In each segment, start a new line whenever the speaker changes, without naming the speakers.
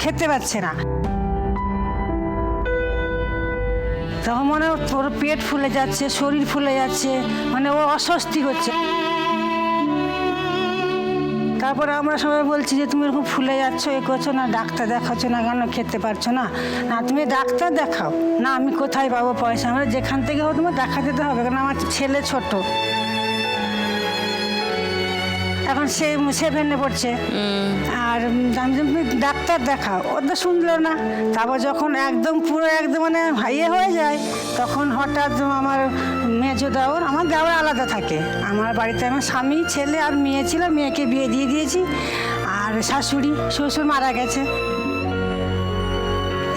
খেতে পাচ্ছে না। তখন মনে ওর পেট ফুলে যাচ্ছে, শরীর ফুলে যাচ্ছে, মানে ও অস্বস্তি হচ্ছে। তারপরে আমরা সবাই বলছি যে তুমি এরকম ফুলে যাচ্ছ, এ করছো না, ডাক্তার দেখাচ্ছ না কেন, খেতে পারছো না? না তুমি ডাক্তার দেখাও। না আমি কোথায় পাবো পয়সা? আমরা যেখান থেকে হোক তোমার দেখা যেতে হবে, কারণ আমার ছেলে ছোট, এখন সে 7-এ পড়ছে। আর আমি তুমি ডাক্তার দেখাও, ওটা শুনলো না। তারপর যখন একদম পুরো একদম মানে ইয়ে হয়ে যায়, তখন হঠাৎ আমার মেজো দেওর, আমার দেওর আলাদা থাকে। আমার বাড়িতে আমার স্বামী, ছেলে আর মেয়ে ছিল, মেয়েকে বিয়ে দিয়ে দিয়েছি। আর শাশুড়ি শ্বশুর মারা গেছে।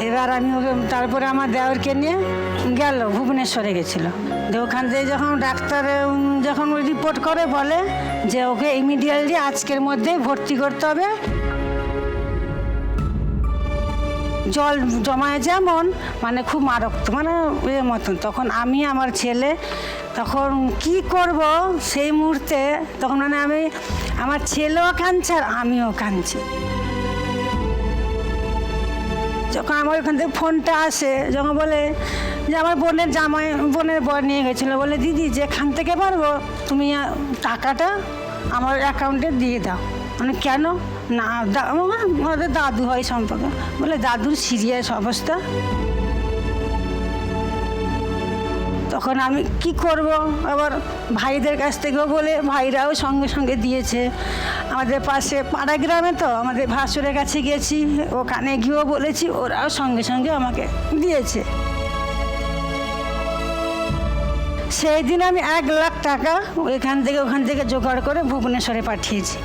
এবার আমি ওকে, তারপরে আমার দেওরকে নিয়ে গেল, ভুবনেশ্বরে গেছিলো। ওখান থেকে যখন ডাক্তার যখন রিপোর্ট করে, বলে যে ওকে ইমিডিয়েটলি আজকের মধ্যেই ভর্তি করতে হবে। জল জমায় যেমন, মানে খুব মারাত্মক, মানে এর মতন। তখন আমি আমার ছেলে, তখন কি করব সেই মুহূর্তে, তখন মানে আমি, আমার ছেলেও কাঁদছে আর আমিও কাঁদছি। যখন আমার ওখান থেকে ফোনটা আসে, যখন বলে যে আমার বোনের জামাই, বোনের বর নিয়ে গেছিলো, বলে দিদি যেখান থেকে পারবো তুমি টাকাটা আমার অ্যাকাউন্টে দিয়ে দাও। মানে কেন? না আমাদের দাদু হয় সম্পর্কে, বলে দাদুর সিরিয়াস অবস্থা। তখন আমি কি করব? আবার ভাইদের কাছ থেকেও বলে, ভাইরাও সঙ্গে সঙ্গে দিয়েছে। আমাদের পাশে পাড়া গ্রামে তো, আমাদের ভাসুরের কাছে গেছি, ওখানে গিয়েও বলেছি, ওরাও সঙ্গে সঙ্গে আমাকে দিয়েছে। সেই দিন আমি 1 লাখ টাকা ওখান থেকে জোগাড় করে ভুবনেশ্বরে পাঠিয়েছি।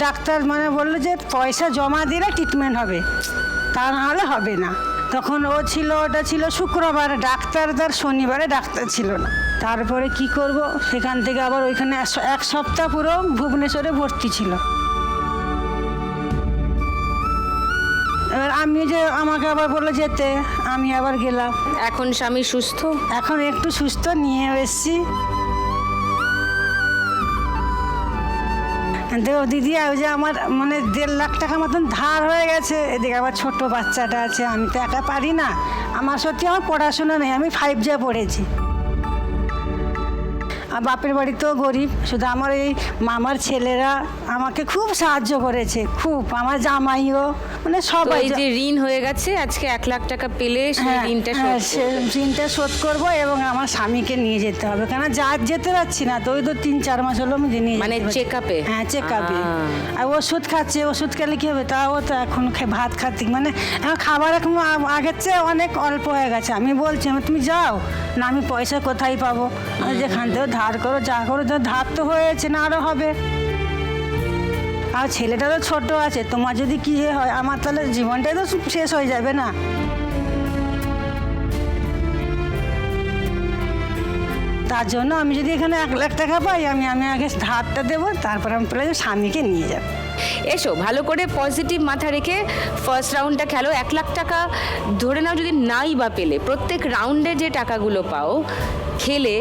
ডাক্তার মানে বললো যে পয়সা জমা দিলে ট্রিটমেন্ট হবে, তা নাহলে হবে না। তখন ওটা ছিল শুক্রবার, ডাক্তার তার শনিবারে ডাক্তার ছিল না। তারপরে কি করব, সেখান থেকে আবার ওইখানে 1 সপ্তাহ পুরো ভুবনেশ্বরে ভর্তি ছিল। এবার আমি যে আমাকে আবার বললো যেতে, আমি আবার গেলাম।
এখন স্বামী সুস্থ?
এখন একটু সুস্থ, নিয়ে এসেছি। দেখো দিদি, ওই যে আমার মানে 1.5 লাখ টাকা মতন ধার হয়ে গেছে। এদিকে আবার ছোট বাচ্চাটা আছে, আমি তো একা পারি না। আমার সত্যি আমার পড়াশোনা নেই, আমি 5 পড়েছি। আর বাপের বাড়িতেও গরিব, শুধু আমার এই মামার ছেলেরা আমাকে খুব সাহায্য করেছে, খুব। আমার জামাইও, মানে সবাই।
যে ঋণ হয়ে গেছে, আজকে 1 লাখ টাকা পেলে সেই
ঋণটা শোধ করবো, এবং আমার স্বামীকে নিয়ে যেতে হবে, কেন যেতে পারছি না তো। ওই তো 3-4 মাস হলো আমি নিয়ে,
মানে চেক আপে?
হ্যাঁ, চেক আপে। আর ওষুধ খাচ্ছে, ওষুধ খেলে কি হবে? তাও তো এখন ভাত খাচ্ছি, মানে খাবার এখন আগের চেয়ে অনেক অল্প হয়ে গেছে। আমি বলছি তুমি যাও না, আমি পয়সা কোথায় পাবো? যেখান থেকে ধার করো, যা করো, ধার তো হয়েছে না, আরও হবে। আর ছেলেটা তো ছোট আছে, তোমার যদি কি হয়, আমার তাহলে জীবনটাই তো শেষ হয়ে যাবে না। তার জন্য আমি যদি এখানে 1 লাখ টাকা পাই, আমি আগে ধারটা দেবো, তারপর আমি পেলে স্বামীকে নিয়ে যাব।
এসো, ভালো করে পজিটিভ মাথা রেখে ফার্স্ট রাউন্ডটা খেলো। 1 লাখ টাকা ধরে নাও, যদি নাই বা পেলে, প্রত্যেক রাউন্ডে যে টাকাগুলো পাও, খেলে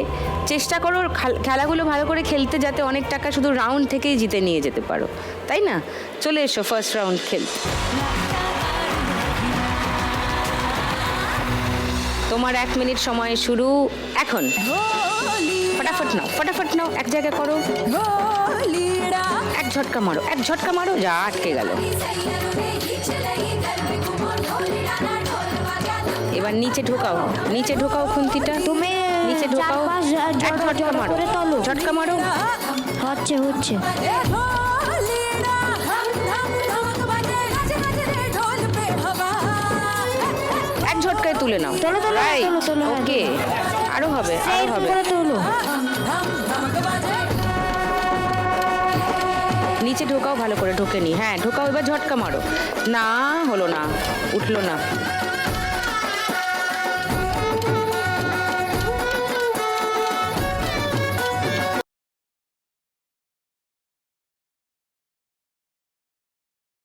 চেষ্টা করো খেলাগুলো ভালো করে খেলতে, যাতে অনেক টাকা শুধু রাউন্ড থেকেই জিতে নিয়ে যেতে পারো, তাই না? চলে এসো ফার্স্ট রাউন্ড খেলতে। তোমার 1 মিনিট সময় শুরু এখন। ফটাফট নাও, এক জায়গায় করো, এক ঝটকা মারো, যা আটকে গেল। এবার নিচে ঢোকাও খুন্তিটা, তুমি নিচে ঢোকাও, এক ঝটকা মারো।
হচ্ছে
এক ঝটকায় তুলে নাও। ওকে, আরো হবে। নিচে ঢোকাও, ভালো করে ঢোকে নি। হ্যাঁ ঢোকাও, এবার ঝটকা মারো। না হলো না, উঠলো না।